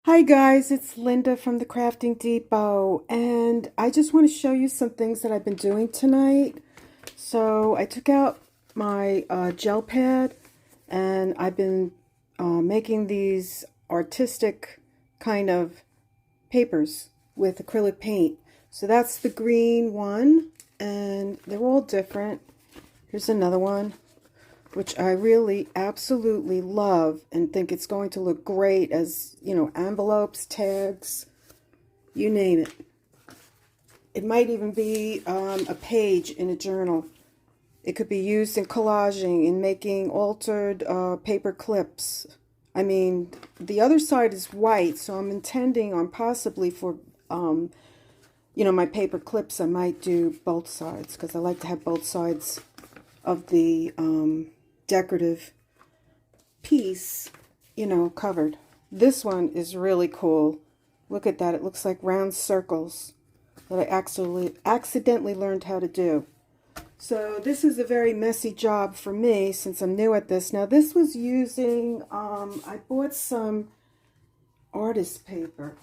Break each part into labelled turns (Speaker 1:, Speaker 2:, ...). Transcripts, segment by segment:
Speaker 1: Hi guys, it's Linda from the Crafting Depot, and I just want to show you some things that I've been doing tonight. So I took out my gel pad, and I've been making these artistic kind of papers with acrylic paint. So that's the green one, and they're all different. Here's another one, which I really absolutely love and think it's going to look great as, envelopes, tags, you name it. It might even be a page in a journal. It could be used in collaging, in making altered paper clips. I mean, the other side is white, so I'm intending on possibly for, my paper clips, I might do both sides because I like to have both sides of the decorative piece, covered. This one is really cool. Look at that. It looks like round circles that I accidentally learned how to do. So this is a very messy job for me since I'm new at this. Now this was using, I bought some artist paper.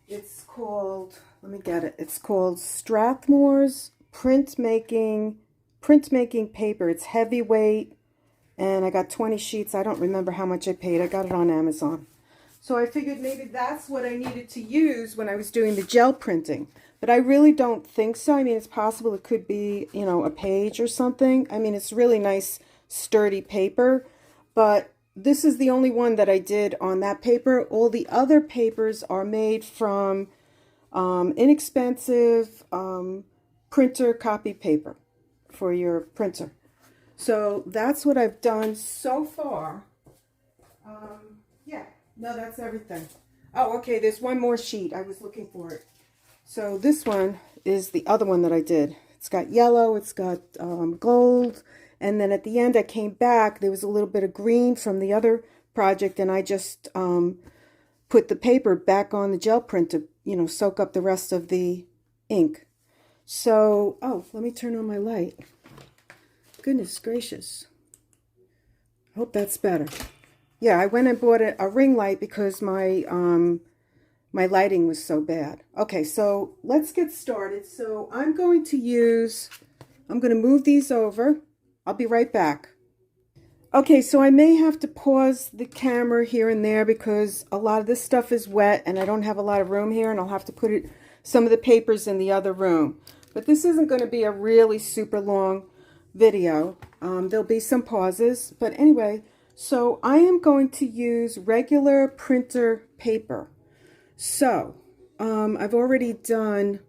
Speaker 1: It's called, let me get it. It's called Strathmore's printmaking paper. It's heavyweight, and I got 20 sheets. I don't remember how much I paid. I got it on Amazon. So I figured maybe that's what I needed to use when I was doing the gel printing. But I really don't think so. I mean, it's possible it could be, a page or something. I mean, it's really nice, sturdy paper. But this is the only one that I did on that paper. All the other papers are made from inexpensive printer copy paper for your printer. So that's what I've done so far. Yeah, no, that's everything. Oh, okay, there's one more sheet. I was looking for it. So this one is the other one that I did. It's got yellow, it's got gold, and then at the end I came back, there was a little bit of green from the other project, and I just put the paper back on the gel print to, soak up the rest of the ink. So, oh, let me turn on my light. Goodness gracious. I hope that's better. Yeah, I went and bought a ring light because my my lighting was so bad. Okay, so let's get started. So I'm going to move these over. I'll be right back. Okay, so I may have to pause the camera here and there because a lot of this stuff is wet and I don't have a lot of room here, and I'll have to put some of the papers in the other room. But this isn't going to be a really super long video. There'll be some pauses, but anyway, so I am going to use regular printer paper. So I've already done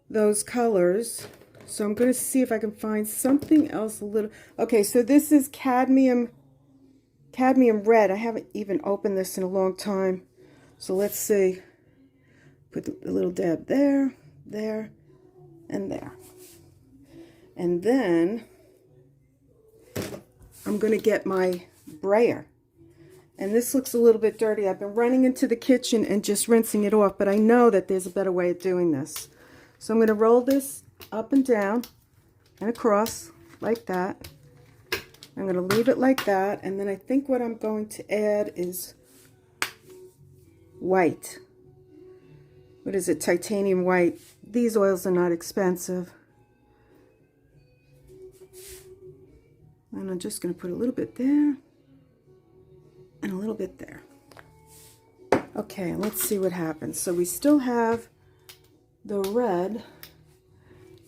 Speaker 1: those colors, so I'm going to see if I can find something else a little. Okay, so this is cadmium red. I haven't even opened this in a long time, so let's see. Put a little dab there, there, and there. And then I'm going to get my brayer. And this looks a little bit dirty. I've been running into the kitchen and just rinsing it off, but I know that there's a better way of doing this. So I'm going to roll this up and down and across like that. I'm going to leave it like that, and then I think what I'm going to add is white. What is it? Titanium white. These oils are not expensive. And I'm just going to put a little bit there and a little bit there. Okay, let's see what happens. So we still have the red.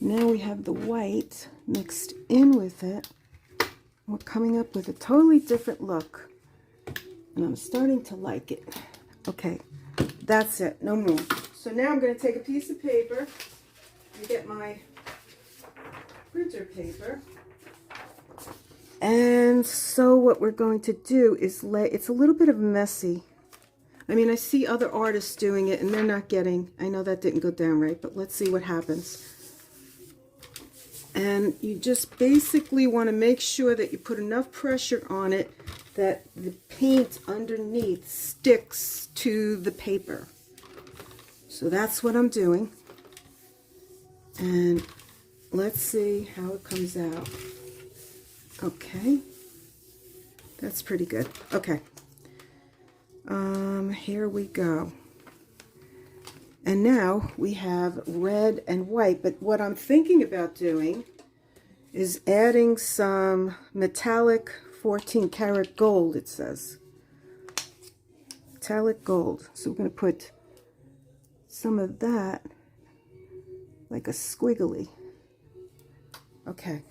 Speaker 1: Now we have the white mixed in with it. We're coming up with a totally different look. And I'm starting to like it. Okay, that's it. No more. So now I'm going to take a piece of paper and get my printer paper. And so what we're going to do is it's a little bit of messy. I mean, I see other artists doing it and they're not getting, I know that didn't go down right, but let's see what happens. And you just basically want to make sure that you put enough pressure on it that the paint underneath sticks to the paper. So that's what I'm doing. And let's see how it comes out. Okay, that's pretty good. Okay, Here we go. And now we have red and white, but what I'm thinking about doing is adding some metallic 14 karat gold, it says. Metallic gold. So we're going to put some of that, like a squiggly. Okay.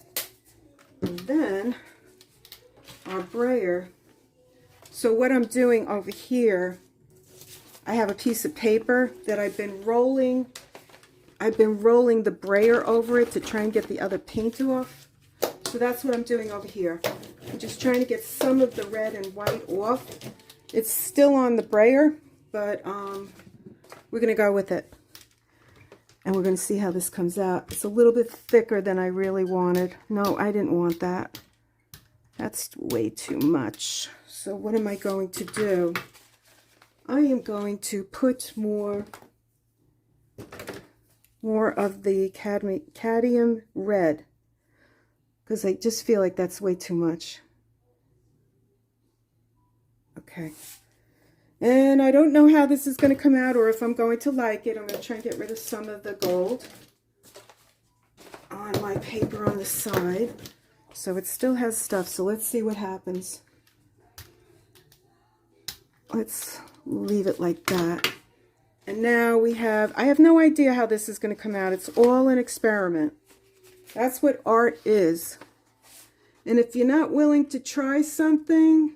Speaker 1: And then our brayer. So what I'm doing over here, I have a piece of paper that I've been rolling the brayer over it to try and get the other paint off. So that's what I'm doing over here. I'm just trying to get some of the red and white off. It's still on the brayer, but we're going to go with it. And we're going to see how this comes out. It's a little bit thicker than I really wanted. No, I didn't want that. That's way too much. So what am I going to do? I am going to put more of the cadmium red, because I just feel like that's way too much. Okay. And I don't know how this is going to come out or if I'm going to like it. I'm going to try and get rid of some of the gold on my paper on the side. So it still has stuff. So let's see what happens. Let's leave it like that. And now we have, I have no idea how this is going to come out. It's all an experiment. That's what art is. And if you're not willing to try something,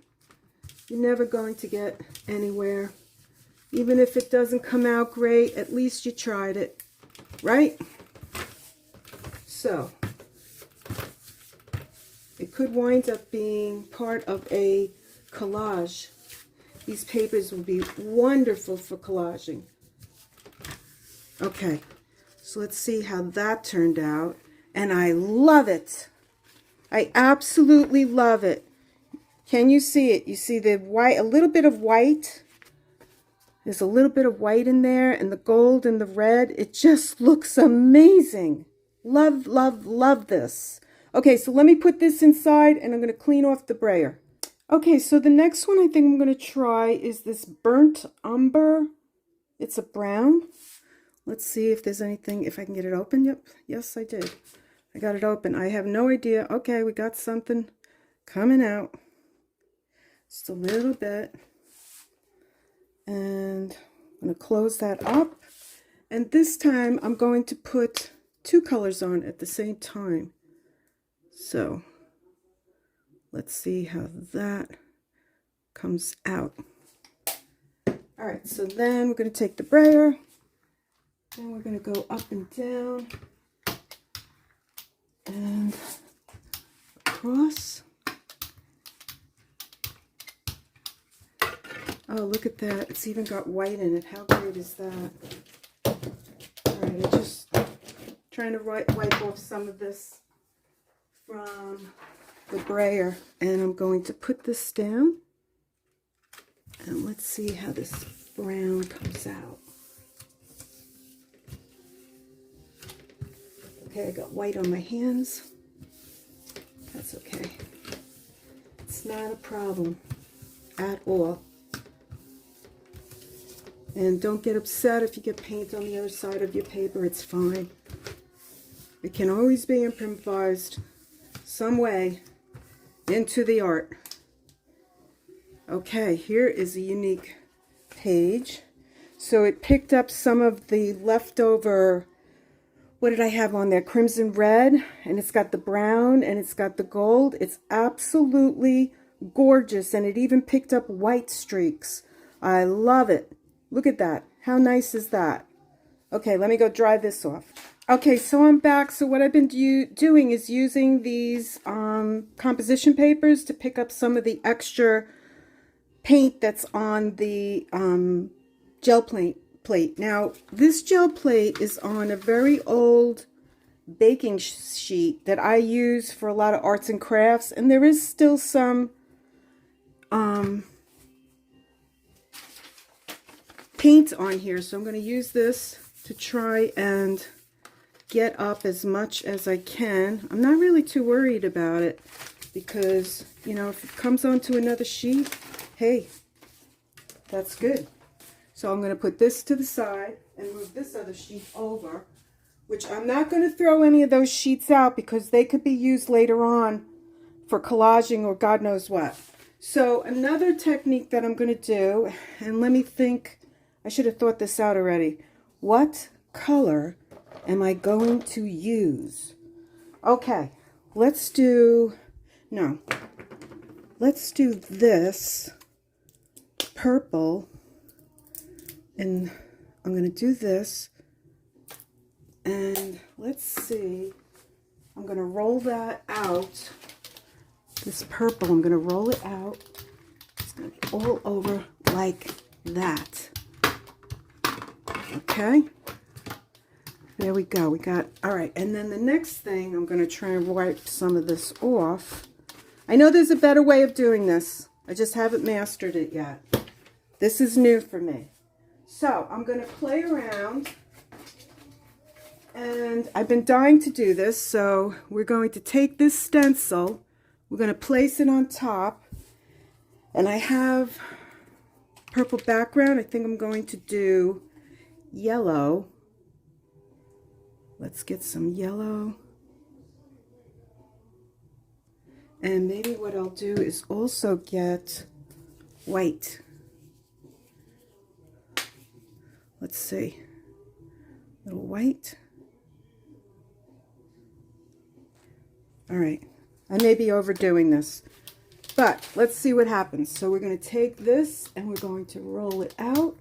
Speaker 1: you're never going to get anywhere. Even if it doesn't come out great, at least you tried it, right? So, it could wind up being part of a collage. These papers will be wonderful for collaging. Okay, so let's see how that turned out. And I love it. I absolutely love it. Can you see it? You see the white, a little bit of white. There's a little bit of white in there, and the gold and the red. It just looks amazing. Love, love, love this. Okay, so let me put this inside, and I'm going to clean off the brayer. Okay, so the next one I think I'm going to try is this burnt umber. It's a brown. Let's see if there's anything, if I can get it open. Yep, yes I did. I got it open. I have no idea. Okay, we got something coming out. Just a little bit. And I'm going to close that up. And this time I'm going to put two colors on at the same time. So let's see how that comes out. All right, so then we're going to take the brayer and we're going to go up and down and across. Oh, look at that. It's even got white in it. How great is that? All right, I'm just trying to wipe off some of this from the brayer. And I'm going to put this down. And let's see how this brown comes out. Okay, I got white on my hands. That's okay. It's not a problem at all. And don't get upset if you get paint on the other side of your paper. It's fine. It can always be improvised some way into the art. Okay, here is a unique page. So it picked up some of the leftover, what did I have on there? Crimson red, and it's got the brown, and it's got the gold. It's absolutely gorgeous, and it even picked up white streaks. I love it. Look at that. How nice is that? Okay, let me go dry this off. Okay, so I'm back. So what I've been doing is using these composition papers to pick up some of the extra paint that's on the gel plate. Now, this gel plate is on a very old baking sheet that I use for a lot of arts and crafts, and there is still some paint on here, so I'm going to use this to try and get up as much as I can. I'm not really too worried about it because, you know, if it comes onto another sheet, hey, That's good. So I'm going to put this to the side and move this other sheet over, which I'm not going to throw any of those sheets out because they could be used later on for collaging or God knows what. So another technique that I'm going to do, and let me think, I should have thought this out already. What color am I going to use? Okay, let's do this purple, and I'm going to do this, and let's see, I'm going to roll that out, this purple, I'm going to roll it out, it's going to be all over like that, okay, there we go, we got, all right, and then the next thing, I'm going to try and wipe some of this off. I know there's a better way of doing this, I just haven't mastered it yet. This is new for me. So I'm going to play around, and I've been dying to do this, so we're going to take this stencil, we're going to place it on top, and I have purple background. I think I'm going to do yellow. Let's get some yellow. And maybe what I'll do is also get white. Let's see, a little white. All right, I may be overdoing this, but let's see what happens. So we're going to take this and we're going to roll it out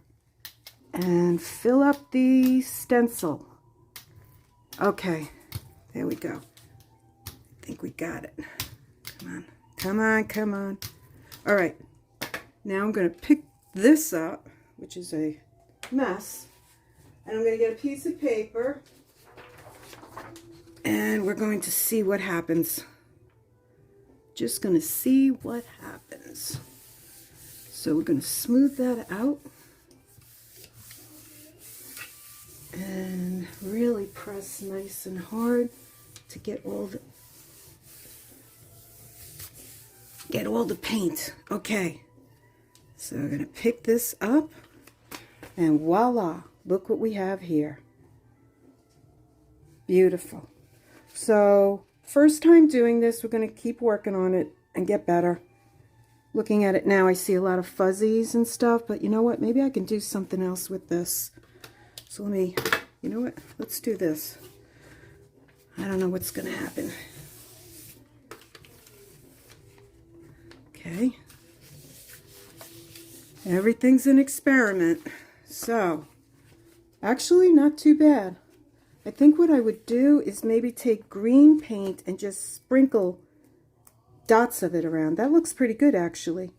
Speaker 1: and fill up the stencil. Okay, there we go. I think we got it. Come on, come on, come on. All right, now I'm going to pick this up, which is a mess, and I'm going to get a piece of paper, and we're going to see what happens. Just going to see what happens. So we're going to smooth that out and really press nice and hard to get all the paint. Okay, so we're going to pick this up, and voila, look what we have here. Beautiful. So first time doing this, we're going to keep working on it and get better. Looking at it now, I see a lot of fuzzies and stuff, but you know what? Maybe I can do something else with this. So let me, you know what? Let's do this. I don't know what's going to happen. Okay. Everything's an experiment. So, actually not too bad. I think what I would do is maybe take green paint and just sprinkle dots of it around. That looks pretty good actually.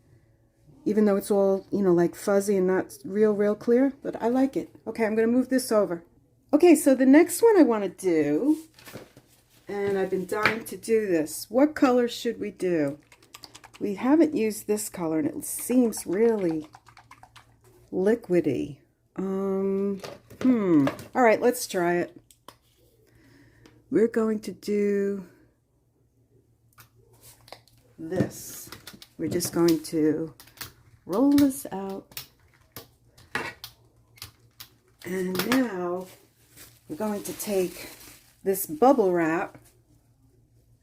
Speaker 1: Even though it's all, you know, like fuzzy and not real clear, but I like it. Okay, I'm going to move this over. Okay, so the next one I want to do, and I've been dying to do this. What color should we do? We haven't used this color and it seems really liquidy. All right, let's try it. We're going to do this. We're just going to roll this out. And now we're going to take this bubble wrap.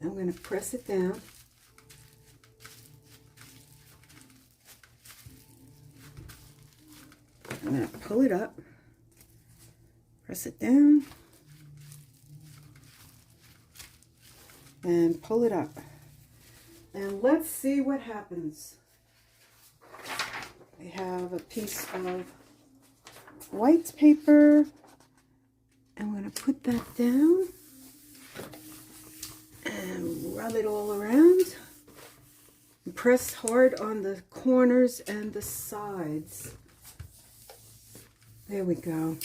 Speaker 1: I'm going to press it down. I'm going to pull it up, press it down, and pull it up. And let's see what happens. I have a piece of white paper. I'm going to put that down and rub it all around. And press hard on the corners and the sides. There we go.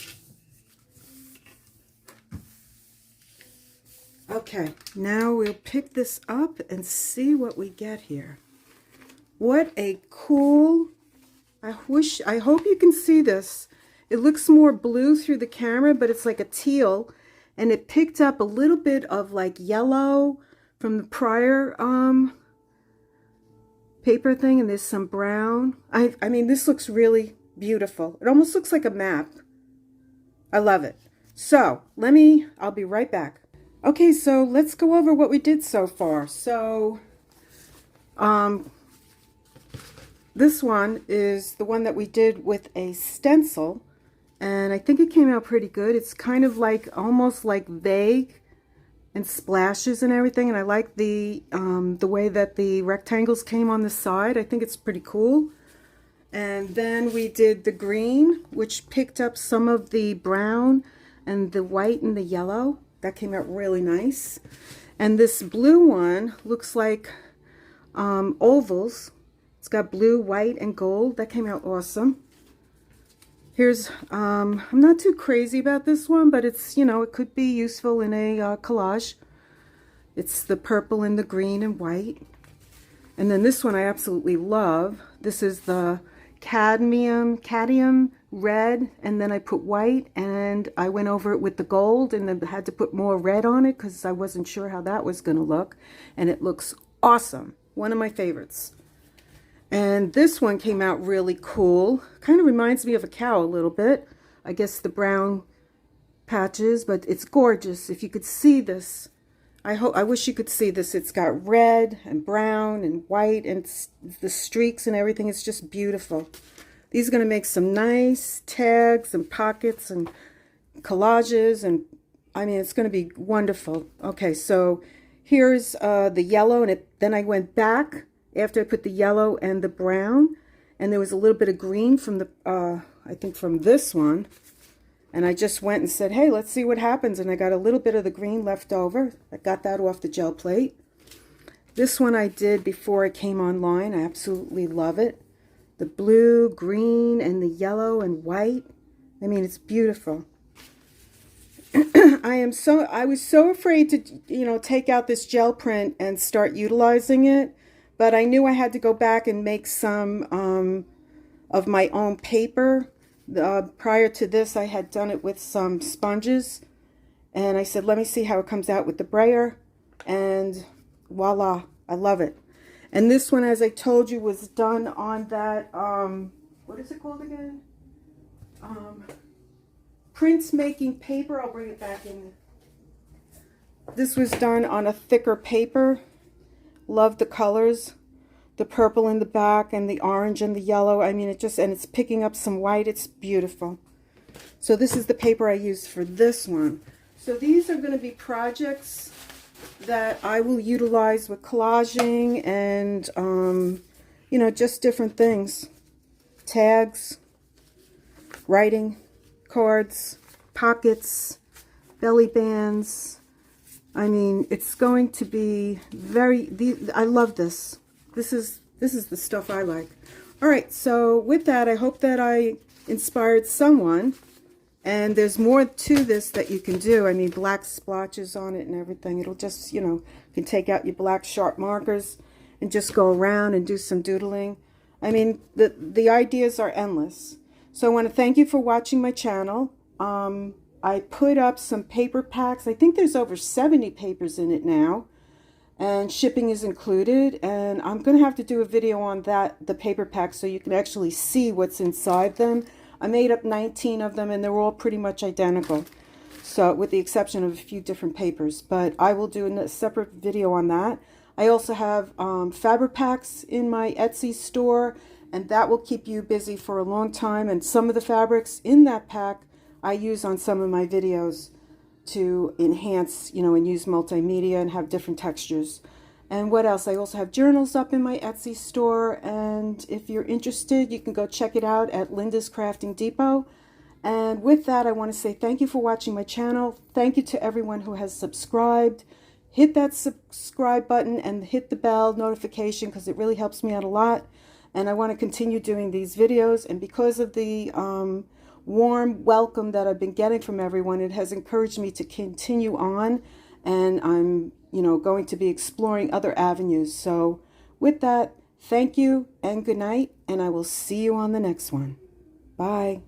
Speaker 1: Okay, now we'll pick this up and see what we get here. What a cool, I hope you can see this. It looks more blue through the camera, but it's like a teal, and it picked up a little bit of like yellow from the prior paper thing, and there's some brown. I mean, this looks really beautiful. It almost looks like a map. I love it. So I'll be right back. Okay, so let's go over what we did so far. So this one is the one that we did with a stencil, and I think it came out pretty good. It's kind of like almost like vague and splashes and everything, and I like the way that the rectangles came on the side. I think it's pretty cool. And then we did the green, which picked up some of the brown and the white and the yellow. That came out really nice. And this blue one looks like ovals. It's got blue, white, and gold. That came out awesome. Here's, I'm not too crazy about this one, but it's, you know, it could be useful in a collage. It's the purple and the green and white. And then this one I absolutely love. This is the cadmium red, and then I put white, and I went over it with the gold, and then had to put more red on it because I wasn't sure how that was going to look, and it looks awesome. One of my favorites. And this one came out really cool. Kind of reminds me of a cow a little bit. I guess the brown patches, but it's gorgeous. If you could see this, I wish you could see this. It's got red and brown and white, and the streaks and everything. It's just beautiful. These are going to make some nice tags and pockets and collages, and I mean, it's going to be wonderful. Okay, so here's the yellow, and then I went back after I put the yellow and the brown, and there was a little bit of green from the, I think from this one. And I just went and said, hey, let's see what happens. And I got a little bit of the green left over. I got that off the gel plate. This one I did before I came online. I absolutely love it. The blue, green, and the yellow and white. I mean, it's beautiful. I was so afraid to, you know, take out this gel print and start utilizing it. But I knew I had to go back and make some of my own paper. Prior to this, I had done it with some sponges, and I said, let me see how it comes out with the brayer, and voila, I love it. And this one, as I told you, was done on that, what is it called again? Printmaking paper. I'll bring it back in. This was done on a thicker paper. Love the colors. The purple in the back and the orange and the yellow. I mean, and it's picking up some white. It's beautiful. So this is the paper I used for this one. So these are going to be projects that I will utilize with collaging and, you know, just different things. Tags, writing, cards, pockets, belly bands. I mean, it's going to be I love this. This is the stuff I like. All right, so with that, I hope that I inspired someone. And there's more to this that you can do. I mean, black splotches on it and everything. It'll just, you know, you can take out your black sharp markers and just go around and do some doodling. I mean, the ideas are endless. So I want to thank you for watching my channel. I put up some paper packs. I think there's over 70 papers in it now. And shipping is included, and I'm going to have to do a video on the paper packs, so you can actually see what's inside them. I made up 19 of them, and they're all pretty much identical, so with the exception of a few different papers, but I will do a separate video on that. I also have Fabri packs in my Etsy store, and that will keep you busy for a long time, and some of the fabrics in that pack I use on some of my videos to enhance, you know, and use multimedia and have different textures. And what else? I also have journals up in my Etsy store, and if you're interested, you can go check it out at Linda's Crafting Depot. And with that, I want to say thank you for watching my channel. Thank you to everyone who has subscribed. Hit that subscribe button and hit the bell notification, because it really helps me out a lot. And I want to continue doing these videos, and because of the warm welcome that I've been getting from everyone, it has encouraged me to continue on, and I'm, you know, going to be exploring other avenues. So with that, thank you and good night, and I will see you on the next one. Bye.